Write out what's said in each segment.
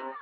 Hello,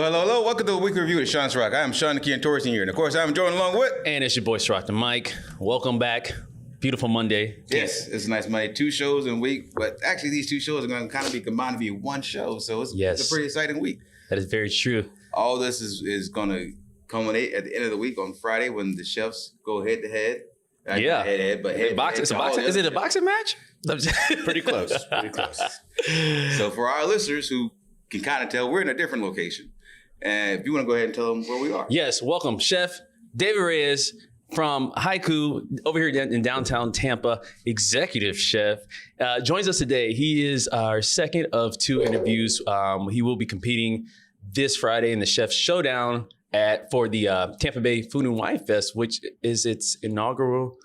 hello, hello. Welcome to a weekly review of Sean's Rock. I am Sean the Key and Torres here. And of course, I'm joined along with. And it's your boy, Rock the Mike. Welcome back. Beautiful Monday. Yes, it's a nice Monday. 2 shows in a week. But actually, these 2 shows are going to kind of be combined to be one show. So it's a pretty exciting week. That is very true. All this is going to culminate at the end of the week on Friday when the chefs go head to head. Yeah. Head, but head Is it a boxing match? Pretty close. Pretty close. So for our listeners who can kind of tell, we're in a different location. And if you want to go ahead and tell them where we are. Yes, welcome. Chef David Reyes from Haiku over here in downtown Tampa, executive chef, joins us today. He is our second of 2 interviews. He will be competing this Friday in the Chef Showdown for the Tampa Bay Food and Wine Fest, which is its inaugural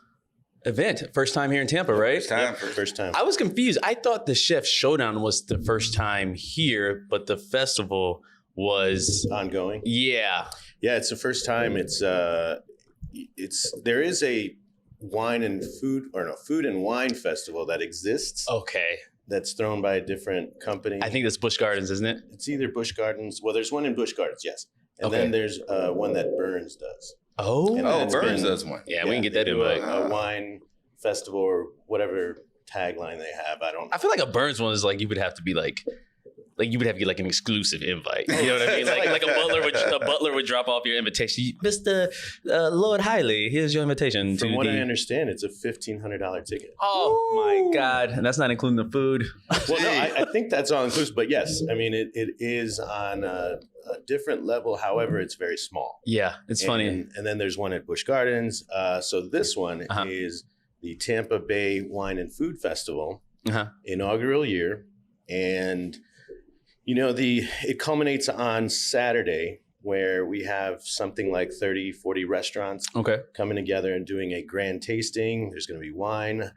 event. First time here in Tampa, right? First time. I was confused. I thought the Chef Showdown was the first time here, but the festival was ongoing. Yeah, it's the first time. There is a food and wine festival that exists. Okay. That's thrown by a different company. I think that's Busch Gardens, isn't it? It's either Busch Gardens. Well, there's one in Busch Gardens, yes. And then there's one that Burns does. Burns does one. Yeah, we can get that invite. invite. A wine festival or whatever tagline they have. I feel like a Burns one is like you would have to be like you would have to get like an exclusive invite. You know what I mean? Like a butler would drop off your invitation. Mr. Lord Hiley, here's your invitation. From what I understand, it's a $1,500 ticket. Oh my God. And that's not including the food. Well, no, I think that's all inclusive. But yes, I mean, it is on a different level. However, it's very small. Yeah, it's funny. And then there's one at Busch Gardens. So this one is the Tampa Bay Wine and Food Festival, inaugural year. And it culminates on Saturday where we have something like 30, 40 restaurants coming together and doing a grand tasting. There's going to be wine.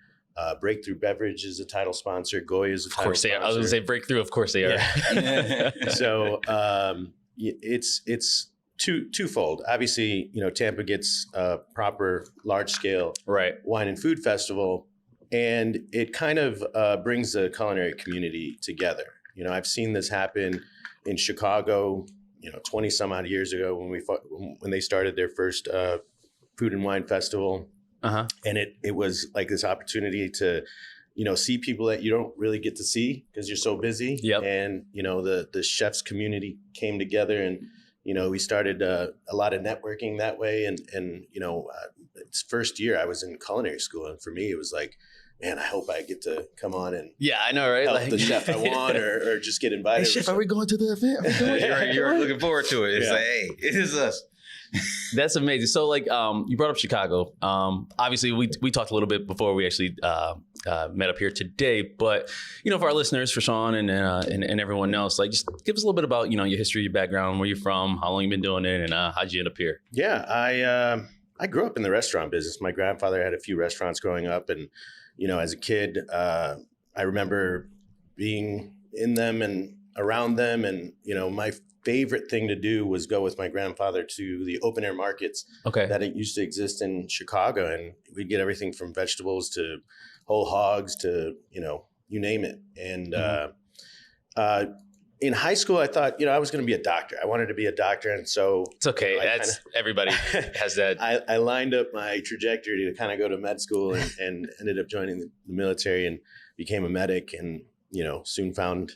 Breakthrough Beverage is a title sponsor. Goya is a title sponsor. Of course they are. I was going to say Breakthrough. Of course they are. Yeah. So it's twofold. Obviously, Tampa gets a proper large-scale wine and food festival, and it kind of brings the culinary community together. I've seen this happen in Chicago, 20 some odd years ago when they started their first food and wine festival. And it was like this opportunity to, see people that you don't really get to see because you're so busy. Yep. And, the chefs community came together and, we started a lot of networking that way. And it's first year I was in culinary school. And for me, it was like, man, I hope I get to come on and I know, right? Help the chef I want or just get invited. Hey, chef, are we going to the event? You're looking forward to it. It's like, hey, it is us. That's amazing. So you brought up Chicago. Obviously we talked a little bit before we actually met up here today, but for our listeners, for Sean and everyone else, just give us a little bit about, your history, your background, where you're from, how long you've been doing it, and how'd you end up here? Yeah, I grew up in the restaurant business. My grandfather had a few restaurants growing up, and as a kid, I remember being in them and around them. And, my favorite thing to do was go with my grandfather to the open air markets that it used to exist in Chicago. And we'd get everything from vegetables to whole hogs to, you name it. And in high school, I thought, I was going to be a doctor. I wanted to be a doctor. And so it's okay. Everybody has that. I lined up my trajectory to kind of go to med school and ended up joining the military and became a medic and, soon found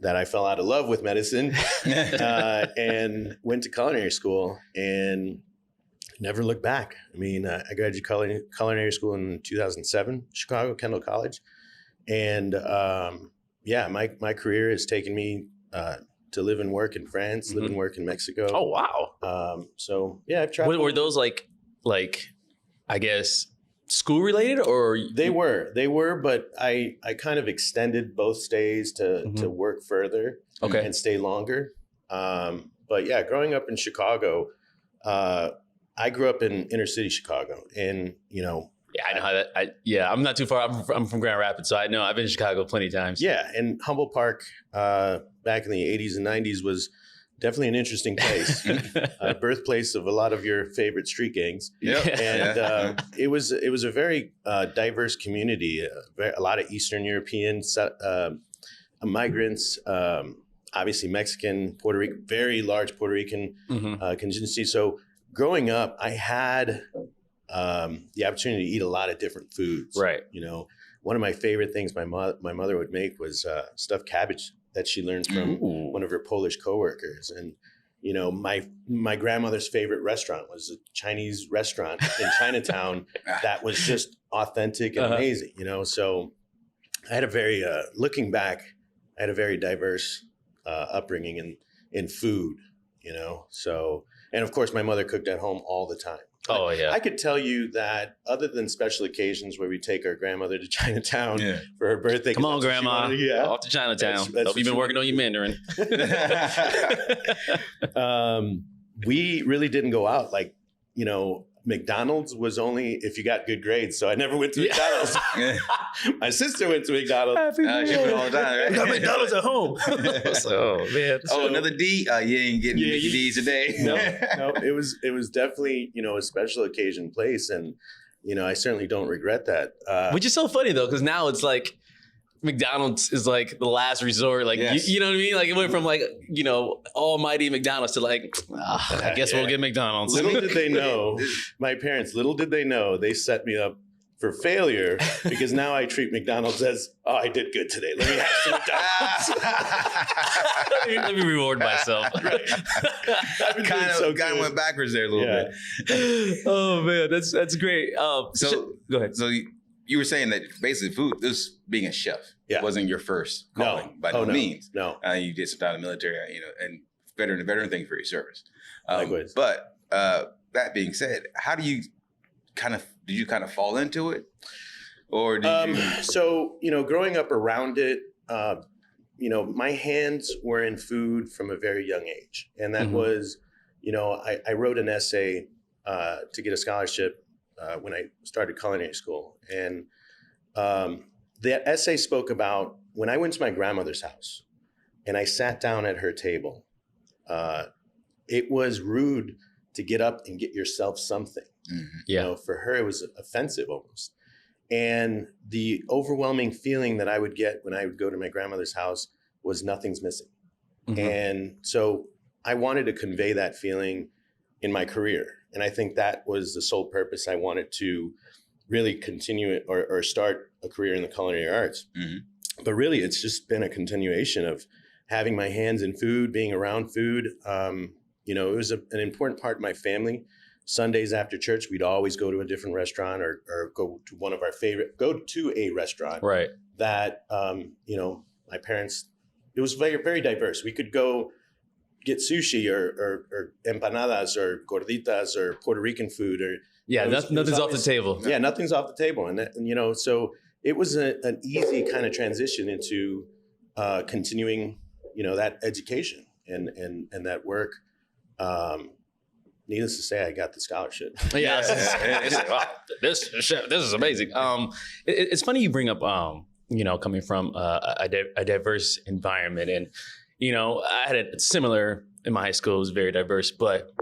that I fell out of love with medicine and went to culinary school and never looked back. I mean, I graduated culinary school in 2007, Chicago, Kendall College. And my career has taken me to live and work in France, live and work in Mexico. Oh, wow. I've traveled. Were those like, I guess, school related or? They were, but I kind of extended both stays to work further and stay longer. But yeah, growing up in Chicago, I grew up in inner city Chicago and, Yeah, I know how that. I'm not too far. I'm from Grand Rapids, so I know I've been to Chicago plenty of times. Yeah, and Humboldt Park back in the 80s and 90s was definitely an interesting place, birthplace of a lot of your favorite street gangs. Yep. And it was a very diverse community. A lot of Eastern European migrants, obviously Mexican, Puerto Rican, very large Puerto Rican contingency. So growing up, I had the opportunity to eat a lot of different foods. Right. You know, one of my favorite things my mother would make was stuffed cabbage that she learned from one of her Polish coworkers. And, you know, my grandmother's favorite restaurant was a Chinese restaurant in Chinatown that was just authentic and amazing, you know? So I had a very, looking back, I had a very diverse upbringing in food, you know? So, and of course my mother cooked at home all the time. Oh, yeah. I could tell you that other than special occasions where we take our grandmother to Chinatown for her birthday. Come on, Grandma. Off to Chinatown. Hope you've been working on your Mandarin. We really didn't go out. Like, you know, McDonald's was only if you got good grades. So I never went to McDonald's. My sister went to McDonald's. She went all the time, right? We got McDonald's at home. So, man. Another D. You ain't getting D's today. No, it was definitely, you know, a special occasion place, and you know, I certainly don't regret that. Which is so funny though, because now it's like McDonald's is like the last resort. Like, you know what I mean? Like it went from like, you know, almighty McDonald's to like, I guess we'll get McDonald's. Little did they know, my parents, they set me up for failure because now I treat McDonald's as, I did good today. Let me have some McDonald's. let me reward myself. Right. Kind of went backwards there a little bit. Oh man, that's great. So go ahead. So you were saying that basically food, this being a chef, wasn't your first calling by no means. No. You did some time in the military, you know, and veteran thing for your service. Likewise. But that being said, how do you did you kind of fall into it? Or did you? So, you know, growing up around it, you know, my hands were in food from a very young age. And that was, you know, I wrote an essay to get a scholarship when I started culinary school. And that essay spoke about when I went to my grandmother's house and I sat down at her table, it was rude to get up and get yourself something. You know, for her, it was offensive almost. And the overwhelming feeling that I would get when I would go to my grandmother's house was nothing's missing. And so I wanted to convey that feeling in my career. And I think that was the sole purpose I wanted to really continue it or start a career in the culinary arts. But really, it's just been a continuation of having my hands in food, being around food. You know, it was an important part of my family. Sundays after church, we'd always go to a different restaurant or go to a restaurant. Right. That, you know, my parents, it was very, very diverse. We could go get sushi or empanadas or gorditas or Puerto Rican food or. Yeah, nothing's off the table. Yeah, nothing's off the table. And you know, so it was an easy kind of transition into continuing, you know, that education and that work. Needless to say, I got the scholarship. Yeah, wow, this is amazing. It's funny you bring up, you know, coming from a diverse environment, and you know, I had a similar in my high school. It was very diverse, but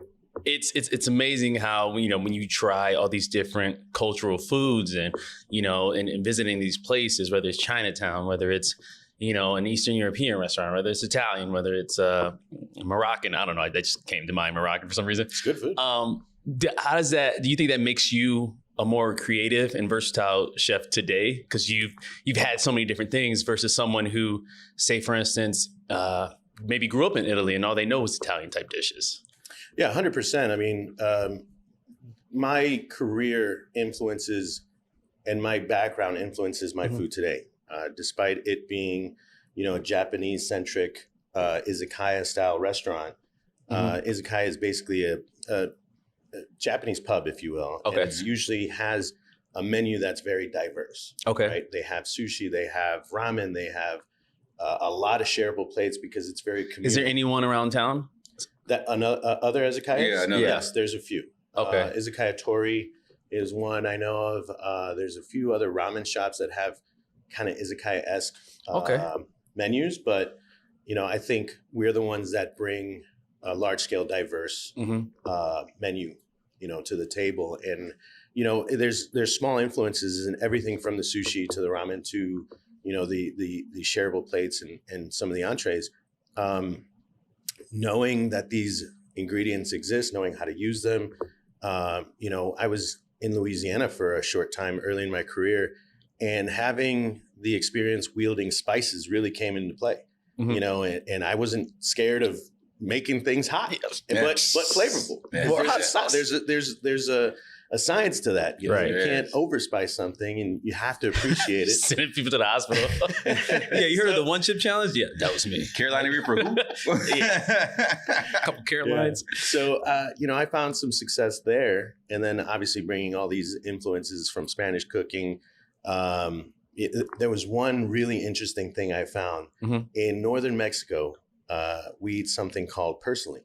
it's amazing how, you know, when you try all these different cultural foods and, you know, and visiting these places, whether it's Chinatown, whether it's, you know, an Eastern European restaurant, whether it's Italian, whether it's Moroccan, I don't know, that just came to mind, Moroccan for some reason. It's good food. How does that, do you think that makes you a more creative and versatile chef today? Because you've had so many different things versus someone who, say for instance, maybe grew up in Italy and all they know is Italian type dishes. Yeah, 100%. I mean, my career influences and my background influences my food today. Despite it being, you know, a Japanese-centric izakaya-style restaurant. Izakaya is basically a Japanese pub, if you will. Okay. And it usually has a menu that's very diverse. Okay. Right? They have sushi, they have ramen, they have a lot of shareable plates because it's very communal. Is there anyone around town? That other izakayas? Yeah, I know. Yes, there's a few. Okay. Izakaya Tori is one I know of. There's a few other ramen shops that have kind of izakaya-esque menus, but I think we're the ones that bring a large-scale, diverse menu, to the table. And there's small influences in everything from the sushi to the ramen to the shareable plates and some of the entrees. Knowing that these ingredients exist, knowing how to use them. I was in Louisiana for a short time early in my career, and having the experience wielding spices really came into play. And I wasn't scared of making things hot, but flavorful. There's a science to that. You can't overspice something, and you have to appreciate it. Sending people to the hospital. You heard of the one chip challenge? Yeah, that was me. Carolina Reaper. A couple Carolines. Yeah. So, I found some success there, and then obviously bringing all these influences from Spanish cooking. There was one really interesting thing I found in northern Mexico. We eat something called purslane.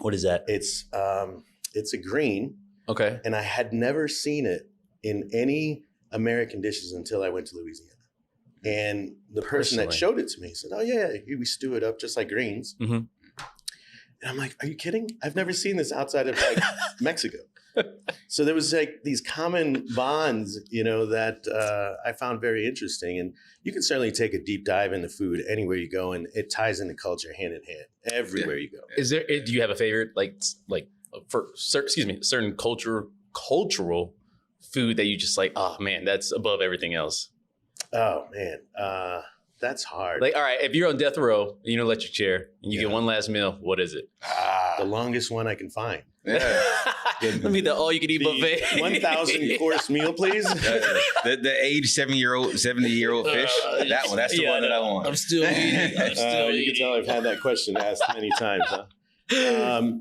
What is that? It's a green. Okay. And I had never seen it in any American dishes until I went to Louisiana. And the person that showed it to me said, "Oh yeah, we stew it up just like greens." And I'm like, "Are you kidding? I've never seen this outside of Mexico." So there was these common bonds, that I found very interesting. And you can certainly take a deep dive into food anywhere you go, and it ties into culture hand in hand everywhere you go. Do you have a favorite, for certain cultural food that you just like, oh man, that's above everything else? Oh man, that's hard. All right, if you're on death row, electric chair, and you get one last meal, what is it? The longest one I can find. Yeah. Let me the all-you-can-eat buffet. 1,000 course meal, please. The age 70-year-old fish. That one. That's the one that I want. I'm still eating. You can tell I've had that question asked many times. Huh?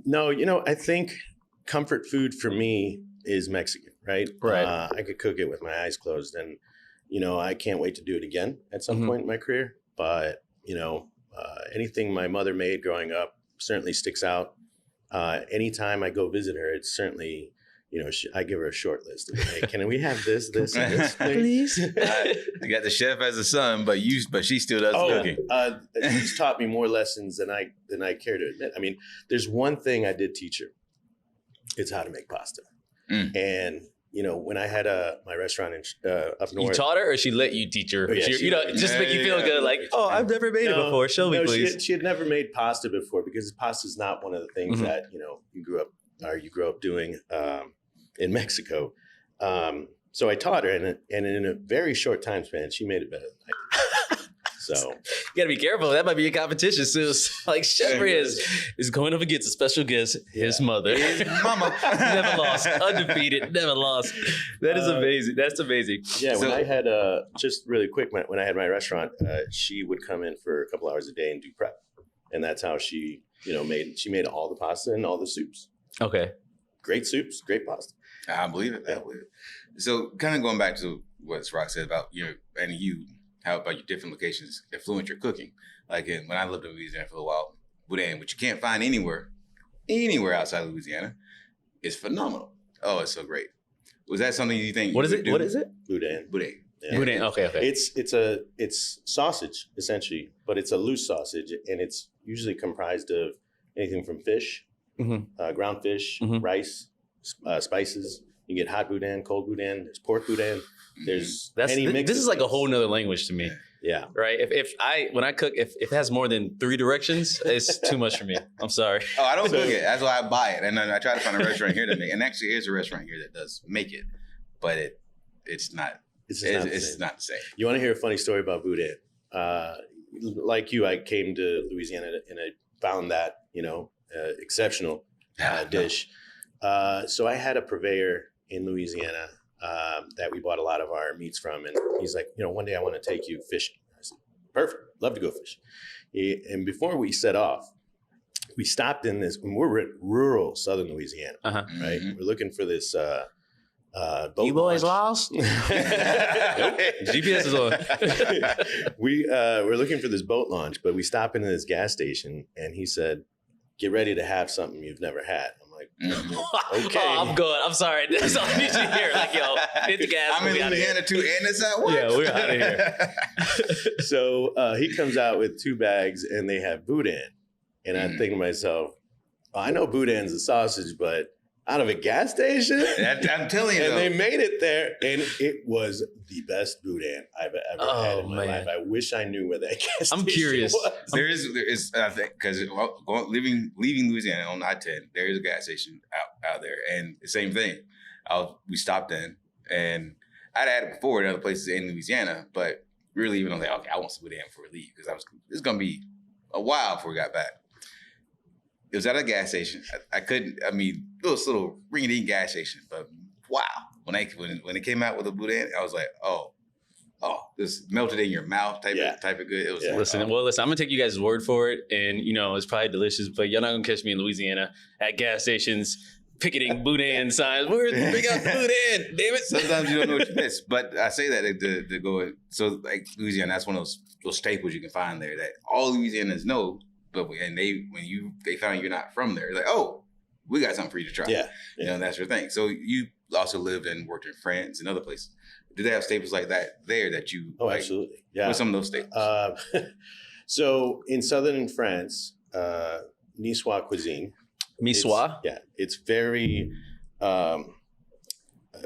No, I think comfort food for me is Mexican, right? Right. I could cook it with my eyes closed, and I can't wait to do it again at some point in my career. But anything my mother made growing up certainly sticks out. Anytime I go visit her, it's certainly, I give her a short list. Of, hey, can we have this, and this, please? You got the chef as a son, but she still does cooking. She's taught me more lessons than I care to admit. I mean, there's one thing I did teach her. It's how to make pasta. And when I had my restaurant up north, you taught her, or she let you teach her? Yeah, just make you feel good. I've never made it before. Show me, please. She had never made pasta before, because pasta is not one of the things that you grow up doing in Mexico. So I taught her, and in a very short time span, she made it better than I did. So you got to be careful. That might be a competition soon. Chef Reyes is going up against a special guest, his mother. His mama. Never lost. Undefeated. Never lost. That is amazing. That's amazing. Yeah, when I had, just really quick, when I had my restaurant, she would come in for a couple hours a day and do prep. And that's how she, made all the pasta and all the soups. Okay. Great soups, great pasta. I believe it. So kind of going back to what Rock said about, how about your different locations influence your cooking? When I lived in Louisiana for a while, boudin, which you can't find anywhere outside Louisiana, is phenomenal. Oh, it's so great. Was that something you think? What is it? What is it? Boudin. Yeah. Boudin. Okay. It's sausage essentially, but it's a loose sausage, and it's usually comprised of anything from fish, ground fish, rice, spices. You get hot boudin, cold boudin. There's pork boudin. There's any mix. This is like a whole nother language to me. Yeah. Right. When I cook, if it has more than 3 directions, it's too much for me. I'm sorry. Oh, I don't cook it. That's why I buy it, and then I try to find a restaurant here to make. And actually, here's a restaurant here that does make it, but it's not. It's not the same. You want to hear a funny story about boudin? Like you, I came to Louisiana and I found that exceptional dish. So I had a purveyor in Louisiana that we bought a lot of our meats from, and he's like, one day I want to take you fishing. I said, perfect, love to go fishing. And before we set off, we stopped in this. We're in rural southern Louisiana, right? We're looking for this boat. You boys lost? Nope. GPS is on. We're looking for this boat launch, but we stop into this gas station, and he said, "Get ready to have something you've never had." I'm okay. Oh, I'm going. I'm sorry. That's all I need to hear. Like, yo, hit the gas. I'm in Louisiana too, and it's at work. Yeah, we're out of here. So he comes out with 2 bags, and they have boudin. And I think to myself, I know boudin's a sausage, but out of a gas station? I'm telling you, and though. they made it there, and it was the best boudin I've ever had in my life. I wish I knew where that gas station curious. was. There is, I think, because leaving Louisiana on I-10, there is a gas station out there, and the same thing. We stopped in, and I'd had it before in other places in Louisiana, but we were leaving. I was like, okay, I want some boudin before we leave because it's gonna be a while before we got back. It was at a gas station. It was a little ring-a-ding gas station, but wow. When it came out with the boudin, I was like, oh, this melted in your mouth type of good. It was Listen, I'm gonna take you guys' word for it, and it's probably delicious, but you're not gonna catch me in Louisiana at gas stations picketing boudin signs. Where's the big up boudin? Damn it! Sometimes you don't know what you miss, but I say that to go. So like Louisiana, that's one of those staples you can find there that all Louisianans know. But when they found you're not from there, like, oh, we got something for you to try. Yeah. That's your thing. So you also lived and worked in France and other places. Do they have staples like that there that you? Oh, absolutely. Yeah. What's some of those staples? So in southern France, Niçois cuisine. Niçois? Yeah, it's very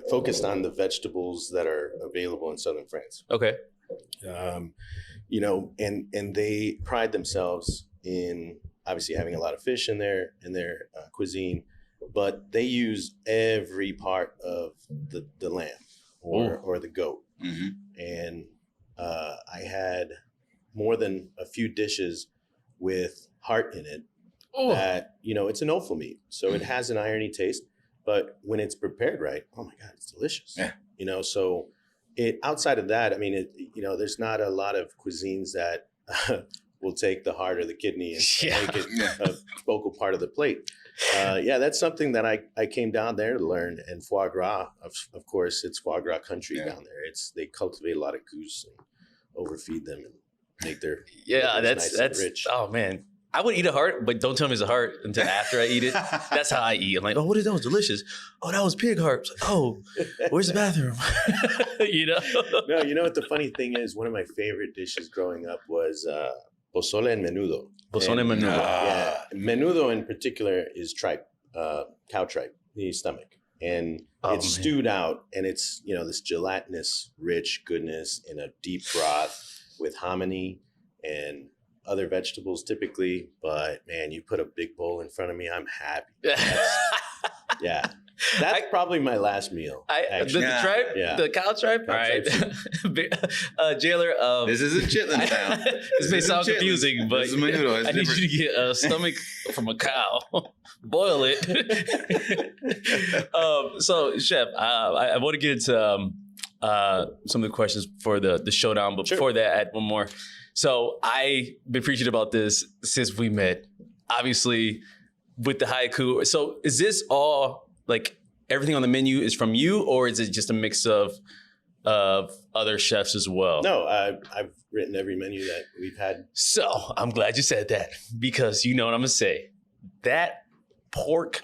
focused on the vegetables that are available in southern France. Okay. And they pride themselves in obviously having a lot of fish in their cuisine, but they use every part of the lamb or the goat. Mm-hmm. And I had more than a few dishes with heart in it. That it's an offal meat, so it has an irony taste, but when it's prepared right, oh my God, it's delicious. Yeah. So it outside of that, there's not a lot of cuisines that will take the heart or the kidney and make it a focal part of the plate. That's something that I came down there to learn. And foie gras, of course, it's foie gras country down there. They cultivate a lot of goose and overfeed them and make their that's nice rich. Oh man. I would eat a heart, but don't tell me it's a heart until after I eat it. That's how I eat. I'm like, oh, what is that? Was delicious. Oh, that was pig heart. Oh, where's the bathroom? No, what the funny thing is? One of my favorite dishes growing up was pozole and menudo. Pozole and menudo. Yeah, menudo in particular is tripe, cow tripe, the stomach, and it's stewed out, and it's this gelatinous, rich goodness in a deep broth with hominy and other vegetables typically, but man, you put a big bowl in front of me, I'm happy. That's probably my last meal. The tripe? Yeah. The cow tripe? All right. Jailer, this isn't chitlin town. This may sound confusing, but I need you to get a stomach from a cow. Boil it. So, Chef, I want to get into some of the questions for the showdown, but before that, I had one more. So I've been preaching about this since we met, obviously with the haiku. So is this all like everything on the menu is from you, or is it just a mix of other chefs as well? No, I've written every menu that we've had. So I'm glad you said that, because you know what I'm going to say. That pork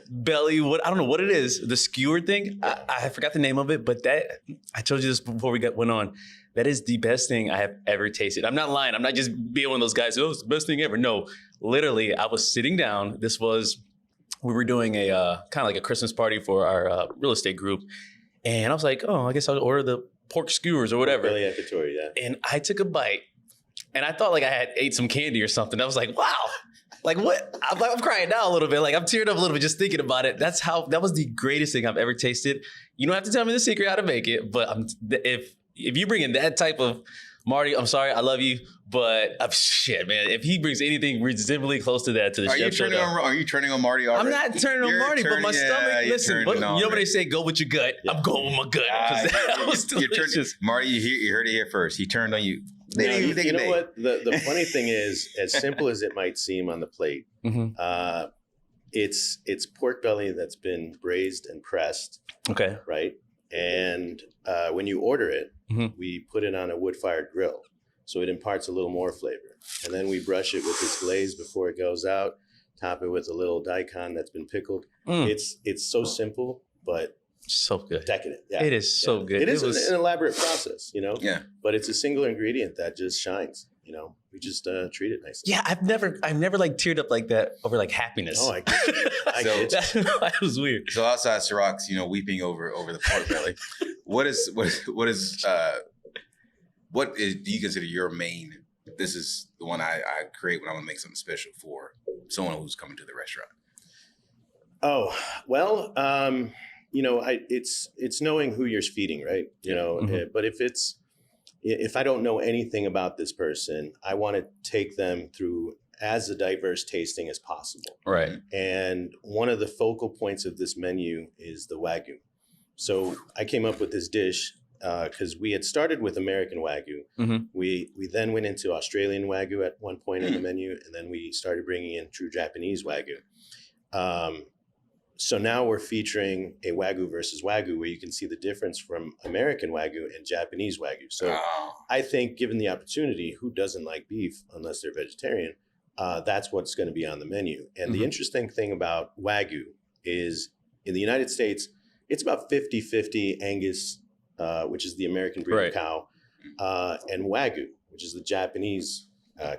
belly, I don't know what it is, the skewered thing. I forgot the name of it, but I told you this before we went on. That is the best thing I have ever tasted. I'm not lying. I'm not just being one of those guys, oh, it's the best thing ever. No, literally, I was sitting down. We were doing a kind of like a Christmas party for our real estate group. And I was like, oh, I guess I'll order the pork skewers or whatever. Belly yakitori, yeah. And I took a bite, and I thought like I had ate some candy or something. I was like, wow. Like what? I'm crying now a little bit. Like I'm tearing up a little bit just thinking about it. That was the greatest thing I've ever tasted. You don't have to tell me the secret how to make it, but if you bring in that type of Marty, I'm sorry, I love you, but shit, man. If he brings anything resembling close to that to the Chef Showdown, are you turning on Marty already? I'm not turning on Marty, but my stomach. Listen, but you know what they say? Go with your gut. Yeah. I'm going with my gut because that was delicious. Marty, you heard it here first. He turned on you. You know what? The funny thing is, as simple as it might seem on the plate, it's pork belly that's been braised and pressed. Okay. Right. And when you order it, we put it on a wood-fired grill, so it imparts a little more flavor. And then we brush it with this glaze before it goes out. top it with a little daikon that's been pickled. Mm. It's so simple, but So good. decadent. Yeah. It is so good. It is was- an elaborate process, you know? Yeah. But it's a single ingredient that just shines, you know? We just treat it nicely. Yeah, I've never like teared up like that over like happiness. Oh, I get you. I So- get you. That was weird. So outside Ciroc's, weeping over the pork belly. What do you consider your main? This is the one I create when I want to make something special for someone who's coming to the restaurant. Oh, well, it's knowing who you're feeding, right? Mhm. But if I don't know anything about this person, I want to take them through as a diverse tasting as possible. Right. And one of the focal points of this menu is the Wagyu. So I came up with this dish because we had started with American Wagyu. Mhm. We then went into Australian Wagyu at one point in the menu, and then we started bringing in true Japanese Wagyu. So now we're featuring a Wagyu versus Wagyu, where you can see the difference from American Wagyu and Japanese Wagyu. So I think, given the opportunity, who doesn't like beef unless they're vegetarian? That's what's going to be on the menu. And the interesting thing about Wagyu is, in the United States, it's about 50-50 Angus, which is the American breed of cow, and Wagyu, which is the Japanese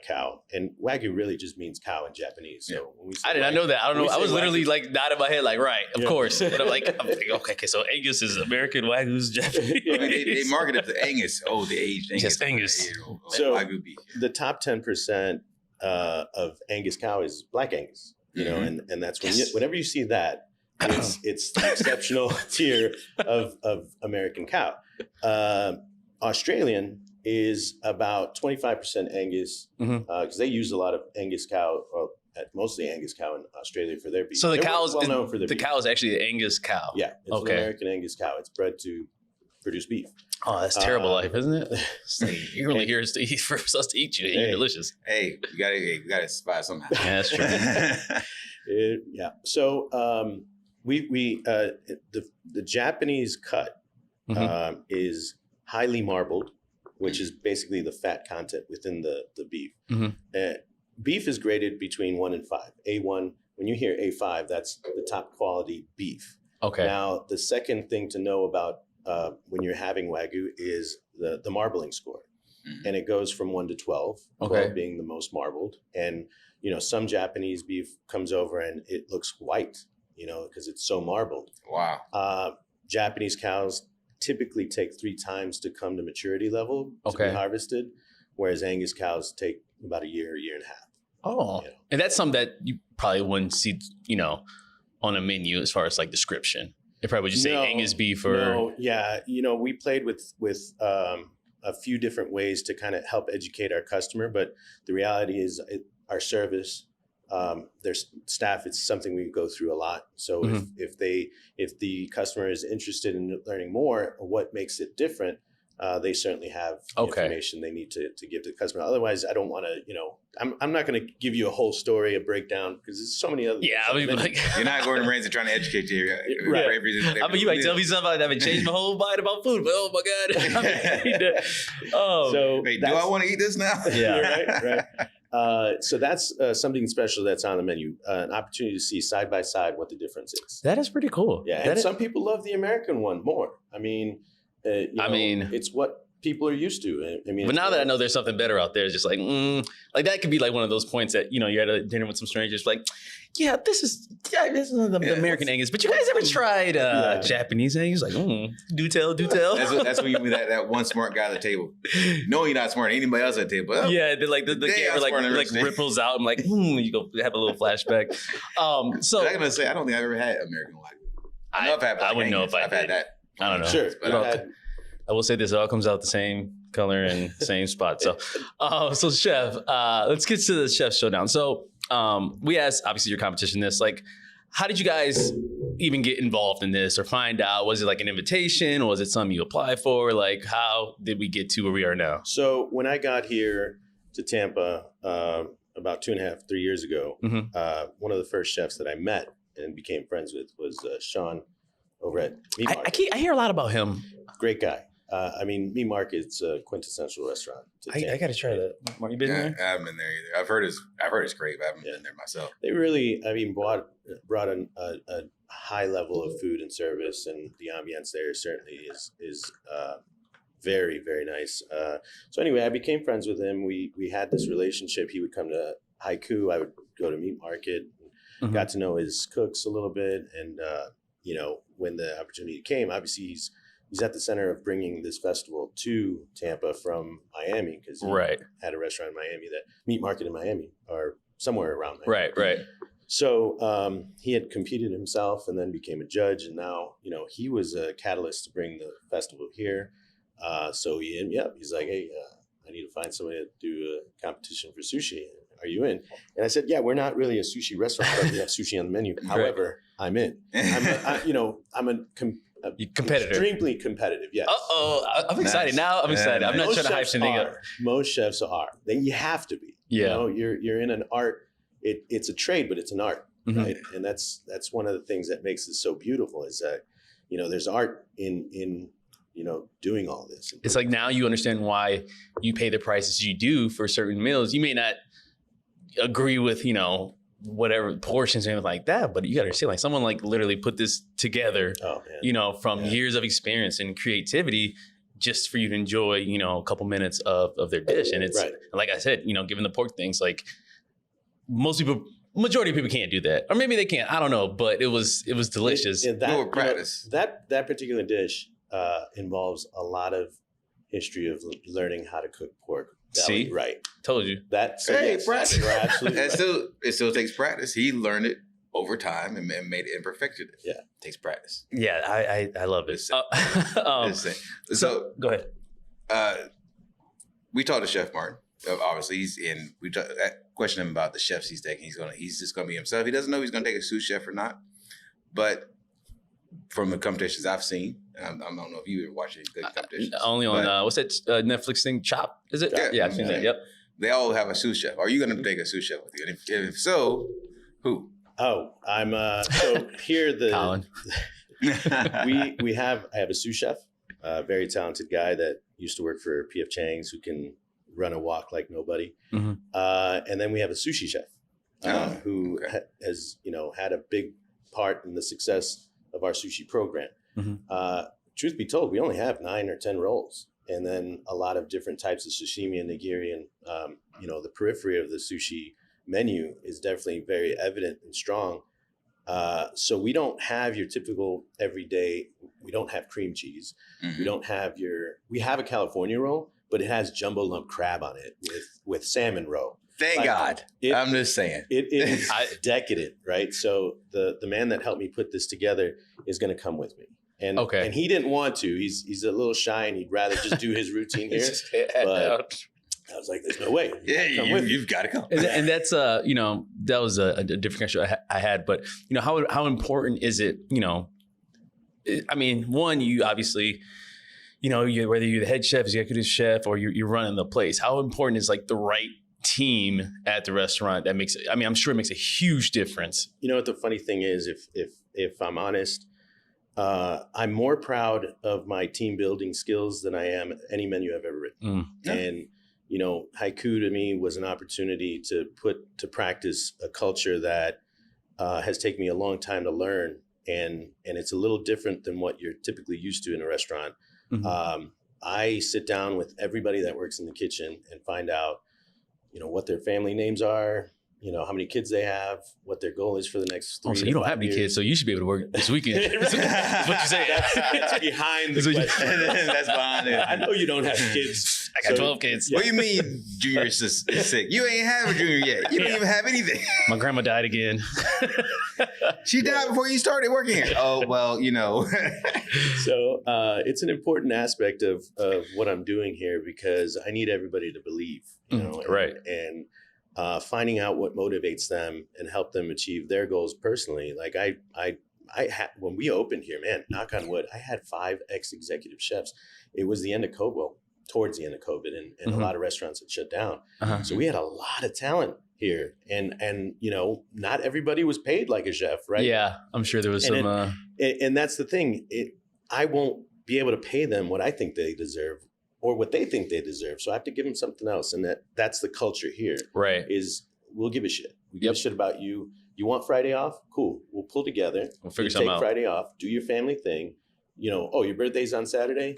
cow. And Wagyu really just means cow in Japanese. So when we say I did not know that. I don't know. I was literally Wagyu, like nodding my head, like, right, of course. And I'm like, okay, so Angus is American, Wagyu's Japanese. I mean, they marketed the Angus. Oh, the aged Angus. Yes, Angus. So Wagyu beef. the top 10% of Angus cow is black Angus, and that's whenever you see that, it's the exceptional tier of American cow. Australian is about 25% Angus because they use a lot of Angus cow, or mostly Angus cow in Australia for their beef. So the They're cow is well known for their the beef. cow is actually the Angus cow. Yeah, it's an American Angus cow. It's bred to produce beef. Oh, that's terrible life, isn't it? You're really here to eat for us to eat you. You're delicious. Hey, we gotta survive somehow. Yeah, that's true. Yeah. So the Japanese cut is highly marbled, which is basically the fat content within the beef. Beef is graded between 1 and 5. A1, when you hear A5, that's the top quality beef. Okay. Now, the second thing to know about when you're having Wagyu is the marbling score. And it goes from 1 to 12, 12 being the most marbled. And, some Japanese beef comes over and it looks white, because it's so marbled. Wow. Japanese cows typically take 3 times to come to maturity level to be harvested, whereas Angus cows take about a year and a half. Oh, and that's something that you probably wouldn't see, on a menu as far as like description. It probably would just say Angus beef or. No, yeah. We played with a few different ways to kind of help educate our customer, but the reality is our service, their staff, it's something we go through a lot. So if the customer is interested in learning more or what makes it different, they certainly have the information they need to give to the customer. Otherwise, I don't want to, I'm not going to give you a whole story, a breakdown, because there's so many other. Yeah, I mean, like, you're not Gordon Ramsay trying to educate you. Right. I mean, you might tell me something that would change my whole mind about food, but oh my God. So wait, do I want to eat this now? Yeah, right. So that's something special that's on the menu, an opportunity to see side by side what the difference is. That is pretty cool. Yeah, and some people love the American one more. I mean, it's what people are used to. I mean, but now that I know there's something better out there, it's just like that could be like one of those points that you're at a dinner with some strangers, like, this is the American Angus. But you guys ever tried Japanese Angus? Like, do tell. That's when you meet that one smart guy at the table. No, you're not smart. Anybody else at the table? Yeah, like the camera like ripples out. I'm like, you go have a little flashback. So I'm gonna say I don't think I've ever had American Wagyu. I know I've had. I wouldn't know if I've had that. I don't know. Sure, but I will say this: it all comes out the same color and same spot. So, so Chef, let's get to the Chef Showdown. So, we asked obviously your competition this, like, how did you guys even get involved in this or find out? Was it like an invitation? Was it something you applied for? Like, how did we get to where we are now? So when I got here to Tampa about 2.5, 3 years ago, one of the first chefs that I met and became friends with was Sean over at Meat Market. I hear a lot about him. Great guy. I mean, Meat Market's a quintessential restaurant. I got to try that. Mark, you been there? I haven't been there either. I've heard it's great, but I haven't been there myself. They really, I mean, brought a high level of food and service, and the ambiance there certainly is very, very nice. So anyway, I became friends with him. We had this relationship. He would come to Haiku. I would go to Meat Market. Mm-hmm. Got to know his cooks a little bit, and you know, when the opportunity came, obviously he's at the center of bringing this festival to Tampa from Miami, because he had a restaurant in Miami, that Meat Market in Miami, or somewhere around there. Right. So he had competed himself and then became a judge, and now, you know, he was a catalyst to bring the festival here. So he's like, hey, I need to find somebody to do a competition for sushi. Are you in? And I said, yeah, we're not really a sushi restaurant, but we have sushi on the menu. However, I'm in. I'm a competitor. Extremely competitive, yes. I'm excited. Now I'm excited. I'm not trying to hype anything up. Most chefs are. You have to be. Yeah. You know, you're in an art. It's a trade, but it's an art, right? And that's one of the things that makes it so beautiful, is that, you know, there's art in you know, doing all this. It's like, now you understand why you pay the prices you do for certain meals. You may not agree with, you know, whatever portions and everything like that, but you got to understand, like, someone like literally put this together, you know, from years of experience and creativity, just for you to enjoy, you know, a couple minutes of their dish. And it's like I said, you know, given the pork things, like, majority of people can't do that, or maybe they can't. I don't know, but it was delicious. That particular dish involves a lot of history of learning how to cook pork. See, right? Told you that. So practice. You're absolutely right. It still takes practice. He learned it over time and made it and perfected it. Yeah, it takes practice. Yeah, I love it. So go ahead. We talked to Chef Martin. Obviously, he's in. We questioned him about the chefs he's taking. He's just gonna be himself. He doesn't know if he's gonna take a sous chef or not. But from the competitions I've seen, I don't know if you ever watched any good competitions. Only on what's that Netflix thing? Chop, is it? Yeah, I've seen that. Yep. They all have a sous chef. Are you going to take a sous chef with you? And if so, who? Oh, I'm so here Colin. I have a sous chef, a very talented guy that used to work for P.F. Chang's, who can run a wok like nobody. Mm-hmm. And then we have a sushi chef who has, you know, had a big part in the success of our sushi program. Mm-hmm. Truth be told, we only have 9 or 10 rolls, and then a lot of different types of sashimi and nigiri, and you know, the periphery of the sushi menu is definitely very evident and strong. So we don't have your typical everyday. We don't have cream cheese. Mm-hmm. We have a California roll, but it has jumbo lump crab on it with salmon roe. Thank God. I'm just saying. It is decadent, right? So the man that helped me put this together is going to come with me. And he didn't want to. He's a little shy, and he'd rather just do his routine here. But I was like, there's no way. Yeah, you've got to come. And that's, you know, that was a different question I had. But, you know, how important is it, you know, I mean, one, you obviously, you know, whether you're the head chef, executive chef, or you're running the place, how important is like the right team at the restaurant that makes it? I mean, I'm sure it makes a huge difference. You know what the funny thing is, if I'm honest, I'm more proud of my team building skills than I am any menu I've ever written. And, you know, Haiku to me was an opportunity to put to practice a culture that has taken me a long time to learn. And it's a little different than what you're typically used to in a restaurant. Mm-hmm. I sit down with everybody that works in the kitchen and find out, you know, what their family names are, you know, how many kids they have, what their goal is for the next 3 so you don't have any kids, so you should be able to work this weekend. That's what you say. That's behind the question. That's behind it. I know you don't have kids. I got 12 kids. Yeah. What do you mean Junior is sick? You ain't have a junior yet. You don't even have anything. My grandma died again. She died before you started working here. Oh, well, you know. So it's an important aspect of what I'm doing here, because I need everybody to believe, you know, and finding out what motivates them and help them achieve their goals personally. Like I had, when we opened here, man, knock on wood, I had 5 ex-executive chefs. It was the end of COVID, well, towards the end of COVID, and a lot of restaurants had shut down. So we had a lot of talent here, and you know, not everybody was paid like a chef, right? Yeah, I'm sure there was some. And that's the thing. I won't be able to pay them what I think they deserve or what they think they deserve. So I have to give them something else. And that's the culture here. Right. Is we'll give a shit. We give a shit about you. You want Friday off? Cool. We'll pull together. We'll figure something out. Take Friday off. Do your family thing. You know, oh, your birthday's on Saturday?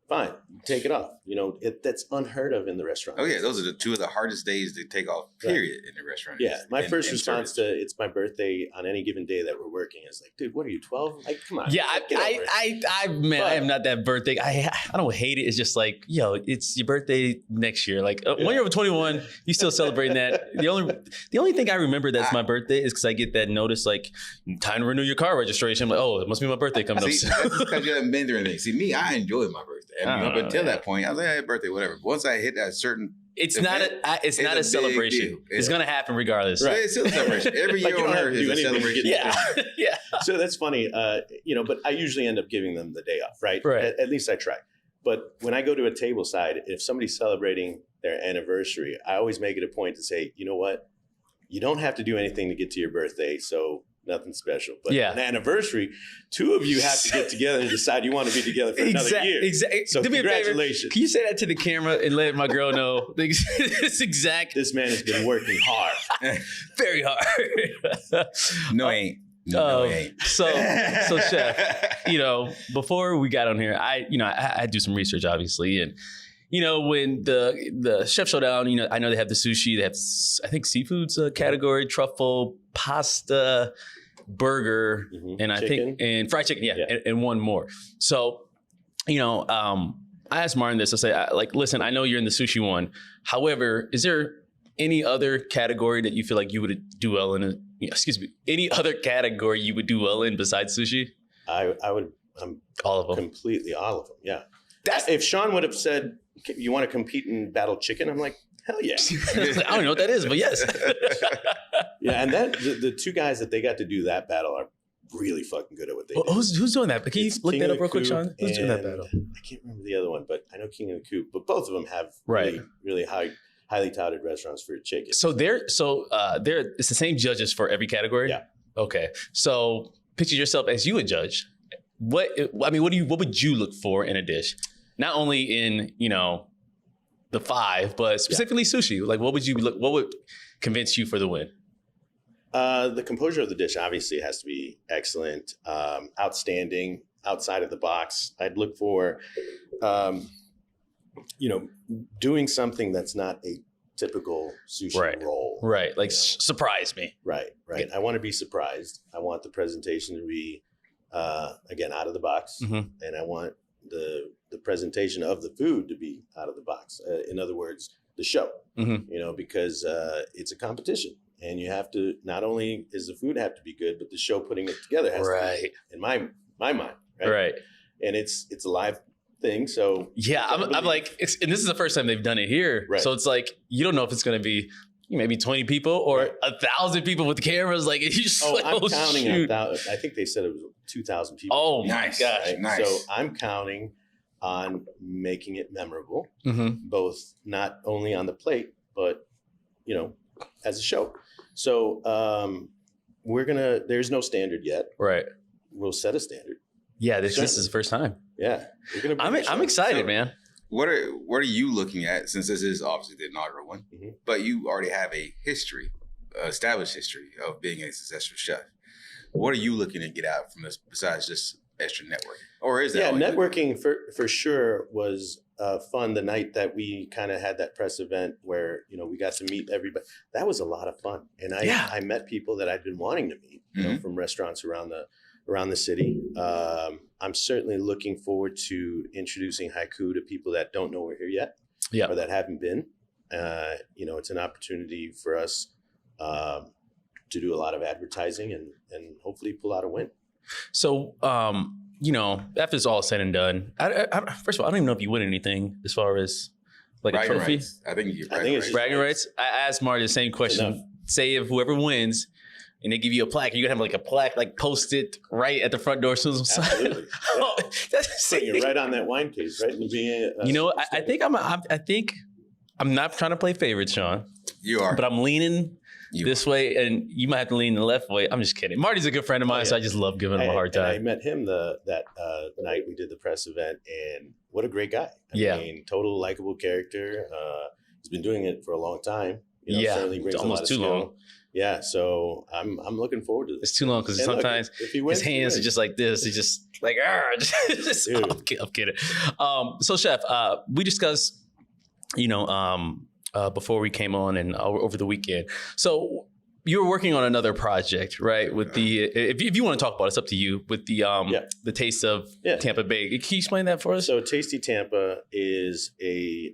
Fine. Take it off. You know, that's unheard of in the restaurant. Oh, yeah. Those are the two of the hardest days to take off, period, in the restaurant. Yeah. My first response to it's my birthday on any given day that we're working is like, dude, what are you, 12? Like, come on. Yeah, I am not that birthday. I don't hate it. It's just like, yo, it's your birthday next year. Like when you're 21, you still celebrating that. The only thing I remember that's my birthday is because I get that notice like time to renew your car registration. I'm like, oh, it must be my birthday coming up. That's because you haven't been through anything. See, me, I enjoy my birthday. And up until that point, I was like, hey, birthday, whatever. But once I hit that certain It's not a celebration. It's going to happen regardless. Right. It's still a celebration. Every year on Earth is a celebration. Yeah. Yeah. So that's funny. But I usually end up giving them the day off, right? Right. At least I try. But when I go to a table side, if somebody's celebrating their anniversary, I always make it a point to say, you know what? You don't have to do anything to get to your birthday. So nothing special. But an anniversary, two of you have to get together and decide you want to be together for another year. Exactly. So congratulations. Can you say that to the camera and let my girl know? This exact. This man has been working hard. Very hard. No, he ain't. No, he ain't. So Chef, before we got on here, I do some research, obviously, and when the Chef Showdown, I know they have the sushi, they have, I think, seafoods category, truffle, pasta, burger, and I think, and fried chicken, and one more. So, I asked Martin this. I say, listen, I know you're in the sushi one. However, is there any other category that you feel like you would do well in? Any other category you would do well in besides sushi? I would. All of them. Completely, all of them. Yeah. If Sean would have said, you want to compete in battle chicken? I'm like, hell yeah. I don't know what that is, but yes. Yeah, and the two guys that they got to do that battle are really fucking good at what they do. Who's doing that? Can you look that up real quick, Sean? Who's doing that battle? I can't remember the other one, but I know King of the Coop. But both of them have really highly touted restaurants for chicken. So it's the same judges for every category? Yeah. Okay. So picture yourself as you a judge. What would you look for in a dish? Not only in, the five, but specifically sushi. Like, what would convince you for the win? The composure of the dish obviously has to be excellent, outstanding, outside of the box. I'd look for, doing something that's not a typical sushi roll. Right. Like, surprise me. Right. Yeah. I want to be surprised. I want the presentation to be, again, out of the box. Mm-hmm. And I want the presentation of the food to be out of the box. In other words, the show, because it's a competition. And you have to, not only does the food have to be good, but the show putting it together has to be, in my mind. Right. And it's a live thing. So yeah, I'm like, and this is the first time they've done it here. Right. So it's like, you don't know if it's going to be maybe 20 people or 1,000 people with cameras. Like, I'm counting 1,000. I think they said it was 2,000 people. Oh my gosh. Right? Nice. So I'm counting on making it memorable, both not only on the plate, but, as a show. So there's no standard yet. Right. We'll set a standard. Yeah, this is the first time. Yeah. I'm excited, man. What are you looking at, since this is obviously the inaugural one, but you already have a established history of being a successful chef. What are you looking to get out from this besides just extra networking? Or is that? Yeah, networking for sure was fun the night that we kind of had that press event where, we got to meet everybody. That was a lot of fun. And I met people that I'd been wanting to meet, from restaurants around the city. I'm certainly looking forward to introducing Haiku to people that don't know we're here yet, or that haven't been. It's an opportunity for us to do a lot of advertising and hopefully pull out a win. So, after it's all said and done, first of all, I don't even know if you win anything as far as like a trophy. Rights. I think you get bragging rights. I asked Marty the same question. Say if whoever wins, and they give you a plaque, you're gonna have like a plaque like posted right at the front door. Absolutely. Putting it right on that wine case, right in the beginning. I think I'm not trying to play favorite, Sean. You are. But I'm leaning this way, and you might have to lean the left way. I'm just kidding. Marty's a good friend of mine, so I just love giving him a hard time. I met him that night we did the press event, and what a great guy. I mean, total likable character. He's been doing it for a long time. Certainly brings almost too long. Yeah, so I'm looking forward to this. It's too long because sometimes his hands are just like this. He's just like, I'm kidding. So, Chef, we discussed, before we came on and over the weekend. So you were working on another project, right? With the if you want to talk about it, it's up to you. With the Taste of Tampa Bay. Can you explain that for us? So Tasty Tampa is a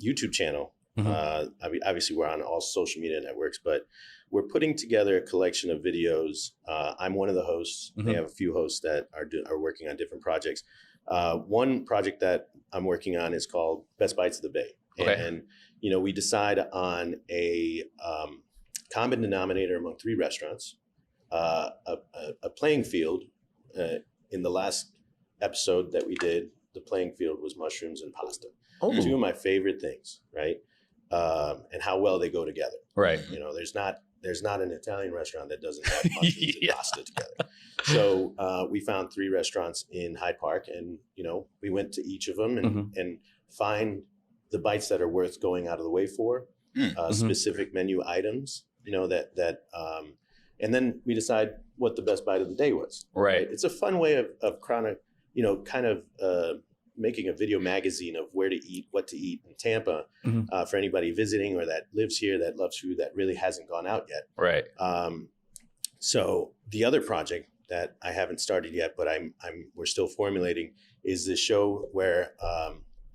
YouTube channel. Obviously, we're on all social media networks, but we're putting together a collection of videos. I'm one of the hosts. We have a few hosts that are working on different projects. One project that I'm working on is called Best Bites of the Bay. Okay. And, we decide on a common denominator among 3 restaurants, a playing field. In the last episode that we did, the playing field was mushrooms and pasta. Oh. 2 of my favorite things, right? And how well they go together. Right. There's not an Italian restaurant that doesn't have mushrooms and pasta together. So we found 3 restaurants in Hyde Park, and we went to each of them and find the bites that are worth going out of the way for, specific menu items. And then we decide what the best bite of the day was. Right. It's a fun way of kind of making a video magazine of where to eat, what to eat in Tampa for anybody visiting or that lives here that loves food that really hasn't gone out yet. Right. So the other project that I haven't started yet, but we're still formulating, is this show where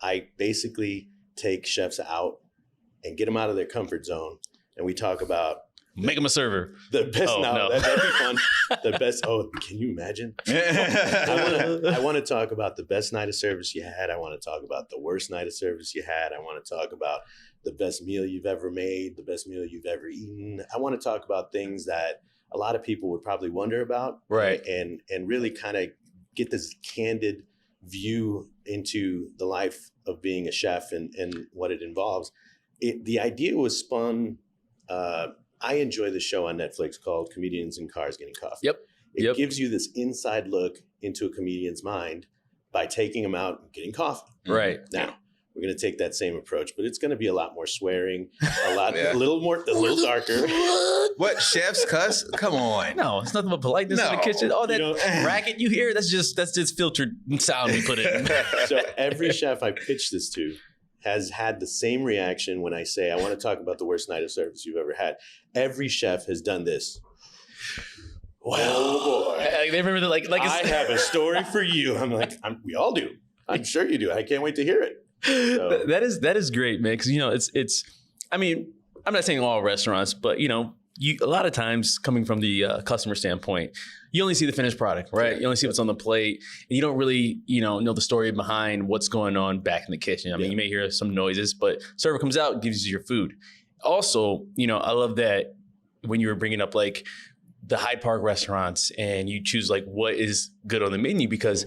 I basically take chefs out and get them out of their comfort zone, and we talk about make them a server. The best. That'd be fun. The best. Oh, can you imagine? I want to talk about the best night of service you had. I want to talk about the worst night of service you had. I want to talk about the best meal you've ever made, the best meal you've ever eaten. I want to talk about things that a lot of people would probably wonder about. Right. And really kind of get this candid view into the life of being a chef and what it involves. The idea was spun. I enjoy the show on Netflix called Comedians in Cars Getting Coffee. Yep. It gives you this inside look into a comedian's mind by taking them out and getting coffee. Right. Now, we're going to take that same approach, but it's going to be a lot more swearing, a little darker. What, chefs cuss? Come on. No, it's nothing but politeness in the kitchen. All that racket you hear, that's just filtered sound we put in. So every chef I pitch this to has had the same reaction when I say, I want to talk about the worst night of service you've ever had. Every chef has done this. Well, oh boy. They remember like I have a story for you. I'm like, we all do. I'm sure you do. I can't wait to hear it. So. That is great, man. Because it's. I mean, I'm not saying all restaurants, but a lot of times coming from the customer standpoint, you only see the finished product, right? You only see what's on the plate, and you don't really, know the story behind what's going on back in the kitchen. I mean, you may hear some noises, but server comes out, gives you your food. Also, I love that when you were bringing up like the Hyde Park restaurants, and you choose like what is good on the menu because.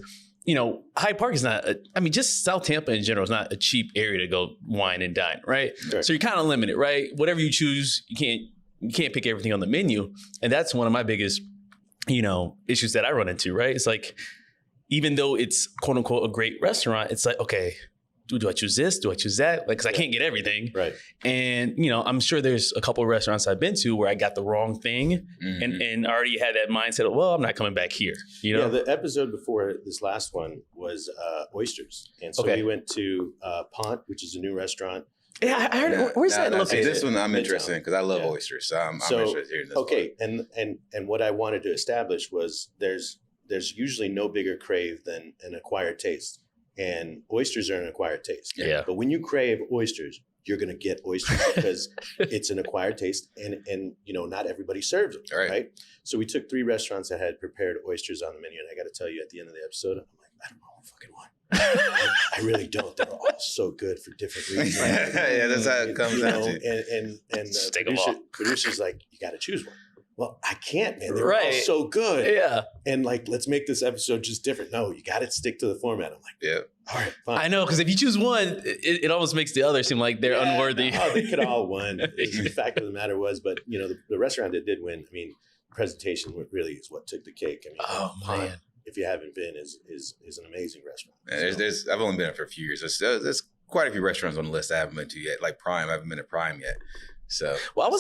Hyde Park is not, just South Tampa in general is not a cheap area to go wine and dine, right? Sure. So you're kind of limited, right? Whatever you choose, you can't pick everything on the menu. And that's one of my biggest, issues that I run into, right? It's like, even though it's quote unquote a great restaurant, it's like, okay, do I choose this? Do I choose that? Like, cause I can't get everything. Right. And, I'm sure there's a couple of restaurants I've been to where I got the wrong thing and already had that mindset of, well, I'm not coming back here. Yeah. The episode before this last one was oysters. And so we went to Pont, which is a new restaurant. Yeah, I heard. Where's that located? This one I'm interested in because I love oysters. So I'm interested in hearing this. Okay. And what I wanted to establish was there's usually no bigger crave than an acquired taste. And oysters are an acquired taste. Yeah. But when you crave oysters, you're going to get oysters because it's an acquired taste and not everybody serves them. Right. So we took 3 restaurants that had prepared oysters on the menu. And I got to tell you, at the end of the episode, I'm like, I don't know what fucking one. I really don't. They're all so good for different reasons. Yeah, that's how it comes down to. And the producer's like, you got to choose one. well, I can't, man. They're all so good. Yeah. And like, let's make this episode just different. No, you got to stick to the format. I'm like, yeah. All right, fine. I know, because if you choose one, it almost makes the other seem like they're unworthy. No, they could all win. The fact of the matter was, but you know, the restaurant that did win, I mean, presentation really is what took the cake. I mean, man. If you haven't been, is an amazing restaurant. I've only been there for a few years. There's quite a few restaurants on the list I haven't been to yet. Like Prime, I haven't been to Prime yet. So, well, I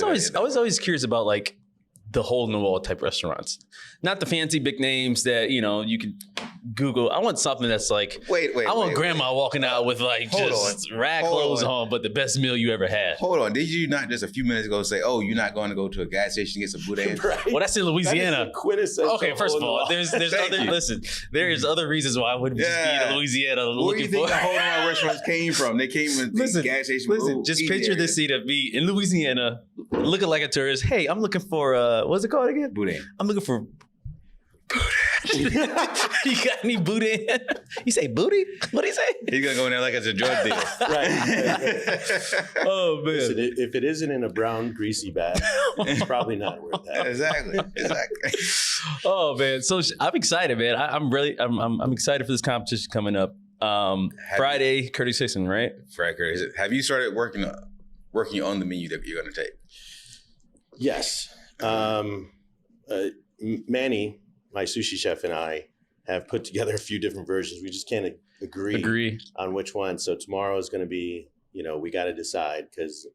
was always curious about like the hole in the wall type restaurants, not the fancy big names that you can Google. I want something that's like, I want grandma walking out with like just rag clothes on, but the best meal you ever had. Hold on, did you not just a few minutes ago say, "Oh, you're not going to go to a gas station to get some boudin"? Right. Well, that's in Louisiana. Quintessential. Okay, first of all, there's other reasons why I wouldn't just be in Louisiana looking for. Where do you think the hole in the wall restaurants came from? They came in the gas station. Listen, just picture this scene of me in Louisiana, looking like a tourist. Hey, I'm looking for what's it called again? Boudin. I'm looking for you got any boudin? You say booty? What do you say? He's gonna go in there like it's a drug deal. Right. Oh man! Listen, if it isn't in a brown greasy bag, it's probably not worth that. Exactly. Oh man! So I'm excited, man. I'm excited for this competition coming up. Friday, Curtis Hixon, right? Friday, Curtis. Have you started working on the menu that you're gonna take? Yes. Manny, my sushi chef, and I have put together a few different versions. We just can't agree on which one. So tomorrow is going to be, we got to decide because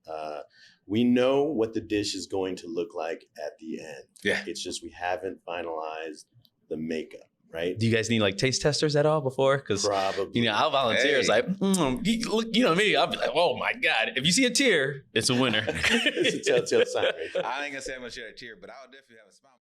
we know what the dish is going to look like at the end. Yeah. It's just we haven't finalized the makeup. Right? Do you guys need like taste testers at all before? Because probably, I'll volunteer. It's like, look, me. I'll be like, oh my god! If you see a tear, it's a winner. It's a telltale sign. Right? I ain't gonna say I'm gonna share a tear, but I'll definitely have a smile.